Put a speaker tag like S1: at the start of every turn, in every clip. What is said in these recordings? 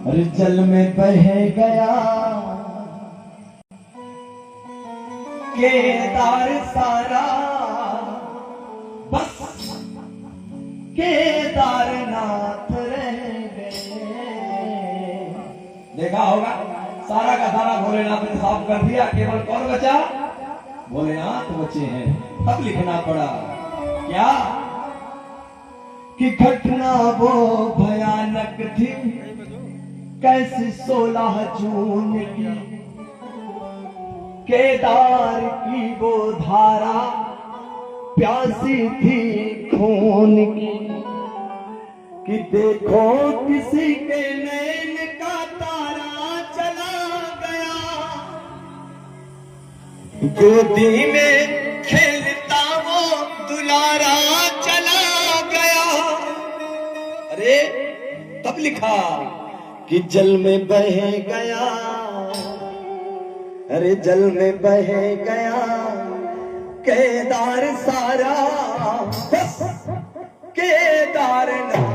S1: अरे जल में बह गया केदार सारा, बस केदारनाथ रह गए। देखा होगा सारा का सारा भोलेनाथ ने साफ कर दिया, केवल कौन बचा? भोलेनाथ बचे हैं। अब लिखना पड़ा क्या कि घटना वो भयानक थी कैसी 16 जून की, केदार की वो धारा प्यासी थी खून की, कि देखो किसी के नैन का तारा चला गया, गोदी में खेलता वो दुलारा चला गया। अरे तब लिखा कि जल में बह गया, अरे जल में बह गया केदार सारा, बस केदारनाथ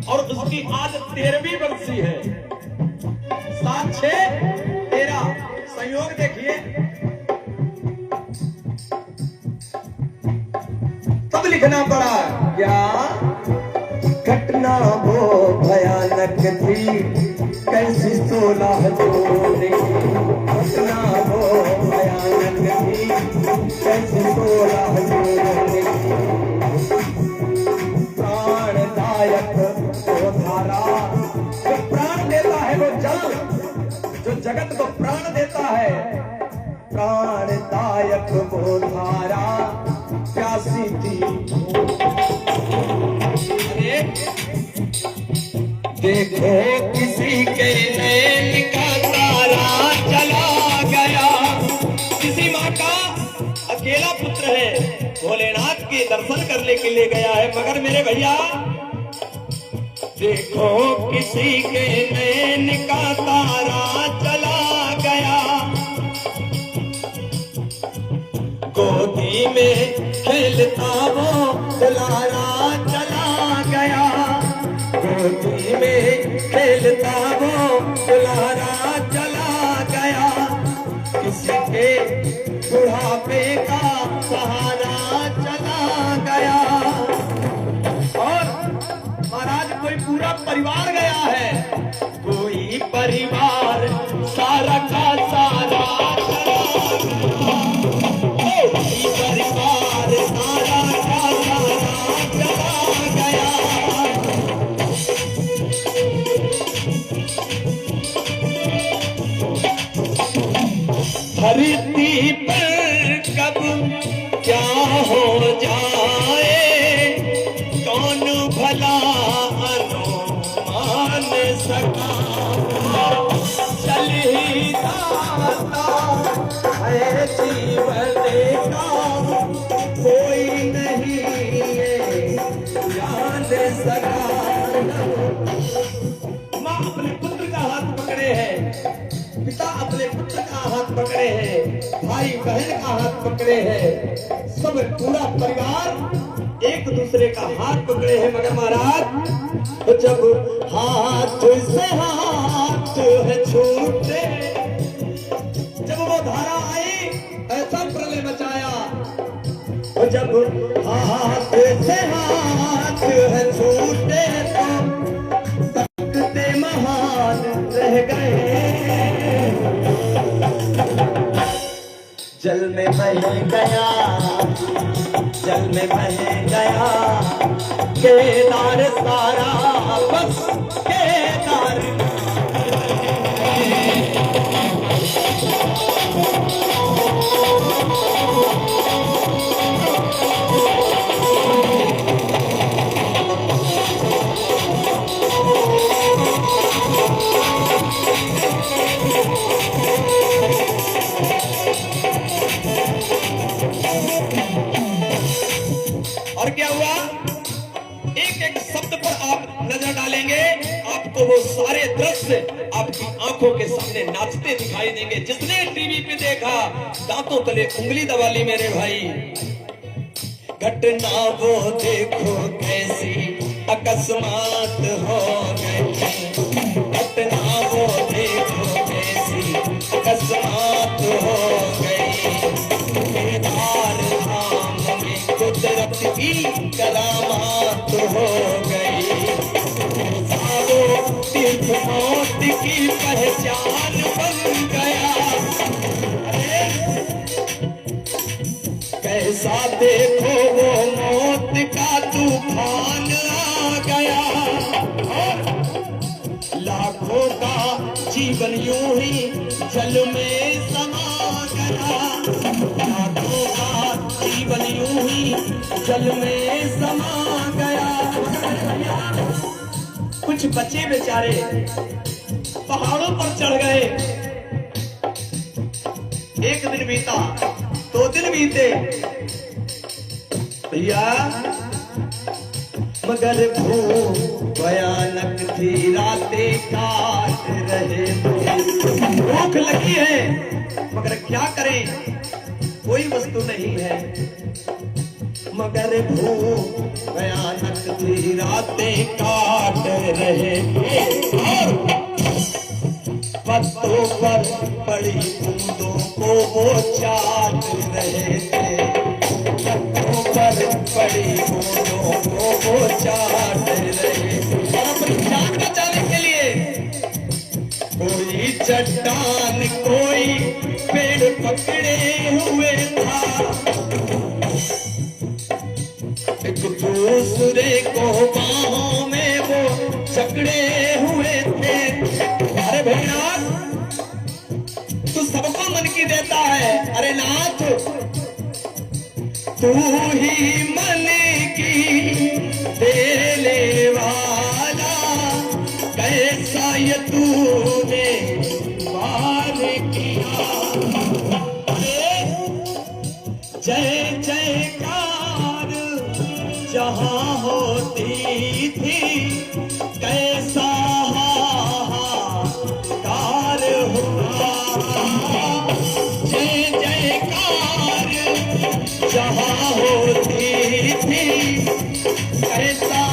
S1: और उसकी आज 13वीं बरसी है। 7, 6, 13 संयोग देखिए। तब लिखना पड़ा क्या घटना वो भयानक थी कैसी 16 जून की, घटना वो भयानक थी कैसी 16 जून की। प्राणदायक वो धारा जो प्राण देता है, वो जल जो जगत को प्राण देता है, प्राणदायक वो धारा प्यासी थी। अरे देखो किसी के नैन का तारा चला गया। किसी माँ का अकेला पुत्र है, भोलेनाथ के दर्शन करने के लिए गया है, मगर मेरे भैया देखो किसी के नैन का तारा चला गया, गोदी में खेलता वो दुलारा चला गया, गोदी में खेलता वो दुलारा चला गया, किसी के बुढ़ापे का सहारा चला गया। और महाराज कोई पूरा परिवार गया है, कोई परिवार सारा का सारा चला, कोई परिवार सारा का सारा चला गया। धरती पर कब क्या हो जाए कौन भला अनुमान सका, चल ही जाता है जीवन का कोई नहीं ये जान सका। माँ अपने पुत्र का हाथ पकड़े हैं, पिता अपने पुत्र का हाथ पकड़े हैं, भाई बहन का हाथ पकड़े हैं, सब पूरा परिवार एक दूसरे का हाथ पकड़े हैं। मगर महाराज तो जब हाथ से हाथ है छूटे, जब वो धारा आई ऐसा प्रलय मचाया, और जब हाथ से हाथ है छूटे तो तकते महान रह गए। जल में बह गया, जल में बह गया केदार सारा, बस केदार। और क्या हुआ, एक एक शब्द पर आप नजर डालेंगे, आपको वो सारे दृश्य आपकी आंखों के सामने नाचते दिखाई देंगे। जिसने टीवी पे देखा दांतों तले उंगली दबा ली मेरे भाई। घटना वो देखो कैसी अकस्मात हो गई, घटना वो देखो कैसी अकस्मात हो गई। केदार धाम में कुदरत की करामात हो गई। तीर्थ मौत की पहचान बन गया। कैसा देखो वो मौत का तूफान आ गया। लाखों का जीवन यूं ही जल में समा गया। लाखों का जीवन यूं ही जल में समा गया। कुछ बच्चे बेचारे पहाड़ों पर चढ़ गए। एक दिन बीता, 2 दिन बीते भैया, मगर भूख भयानक थी, रातें काट रहे थे। भूख लगी है मगर क्या करें, कोई वस्तु नहीं है। मगर भूख भयानक थी, रातें काट रहे थे। और पत्तों पर पड़ी बूंदों को वो चाट रहे थे। पत्तों पर पड़ी बूंदों को वो चाट रहे थे। और अपनी जान बचाने के लिए कोई चट्टान कोई पेड़ पकड़े हुए था। एक दूसरे को बाहों में वो जकड़े हुए थे। अरे भैया तू सबको मन की देता है। अरे नाथ तू ही मन की देने वाला, कैसा ये तूने वार किया। जय जयकार जहां होती थी, कैसा हाहाकार हुआ। जय जयकार जहां होती थी, कैसा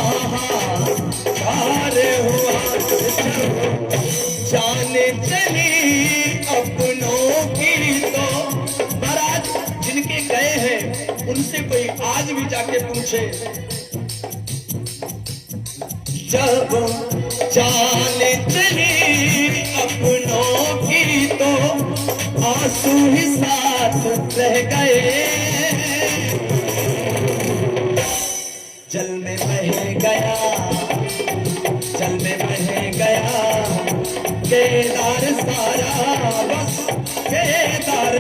S1: हाहाकार हुआ। जाने चली अपनों की तो बारात, जिनके गए हैं उनसे कोई आज भी जाके पूछे। जब जाने चली अपनों की तो आंसू ही साथ रह गए। जल में बह गया, जल में बह गया केदार सारा, बस केदार।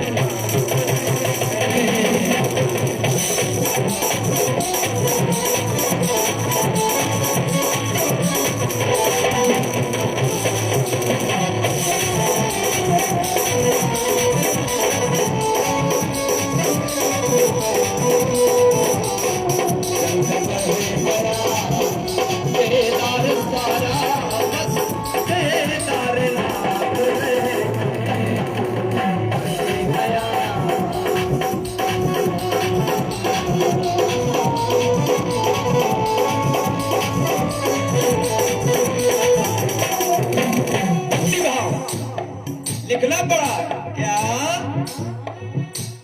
S1: लिखना पड़ा क्या,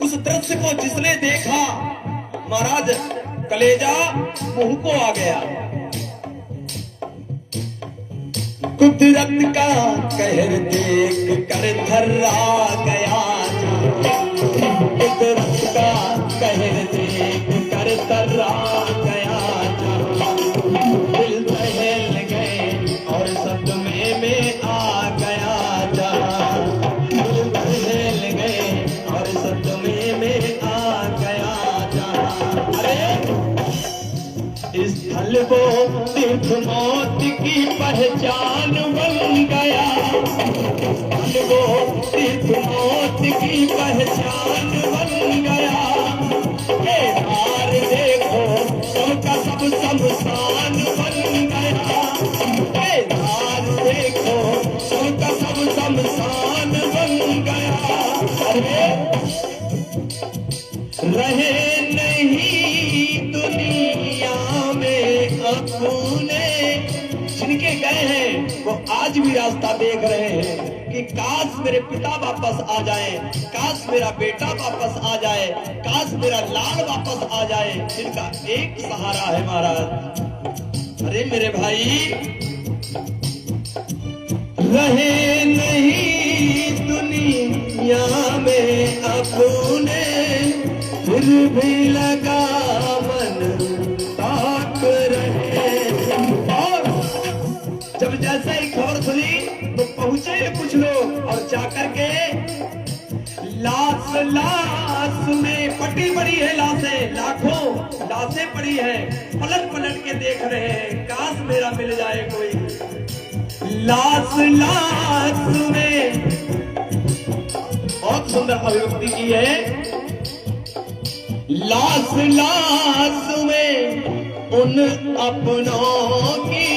S1: उस दृश्य को जिसने देखा महाराज कलेजा मुंह को आ गया। कुदरत का कहर देख कर थर्रा गया। कुदरत का कहर देख कर थर्रा गया। दिल दहल गए और सदमे में आ गया। दिल दहल गए और सदमे में आ गया। अरे स्थल वो तीर्थ मौत की पहचान बन गया। स्थल वो तीर्थ मौत की पहचान बन गया। केदार देखो आज भी रास्ता देख रहे हैं कि काश मेरे पिता वापस आ जाए, काश मेरा बेटा वापस आ जाए, काश मेरा लाल वापस आ जाए, जिनका एक सहारा है महाराज। अरे मेरे भाई, रहे नहीं दुनिया में अपने, फिर भी लगा मन ताक रहे। और जब जैसे ही खबर सुनी तो पहुंचे कुछ लोग और जाकर के लाश लाश में पटी पड़ी है, लाशें लाखों लाशें पड़ी है, पलट पलट के देख रहे हैं काश मेरा मिल जाए कोई। लाश लाश में बहुत सुंदर अभिव्यक्ति की है। लाश लाश में उन अपनों की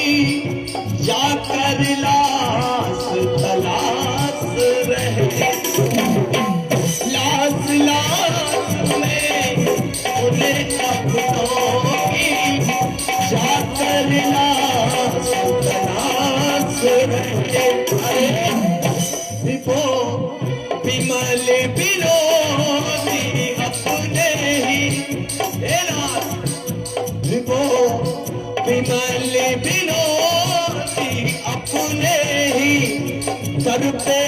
S1: जाकर लाश तलाश रहे। लाश लाश में उन अपनों की जाकर लाश तलाश रहे। अरे विभो विमल विनोदी अपने ही, विभो विमल विनोदी अपने ही दर पे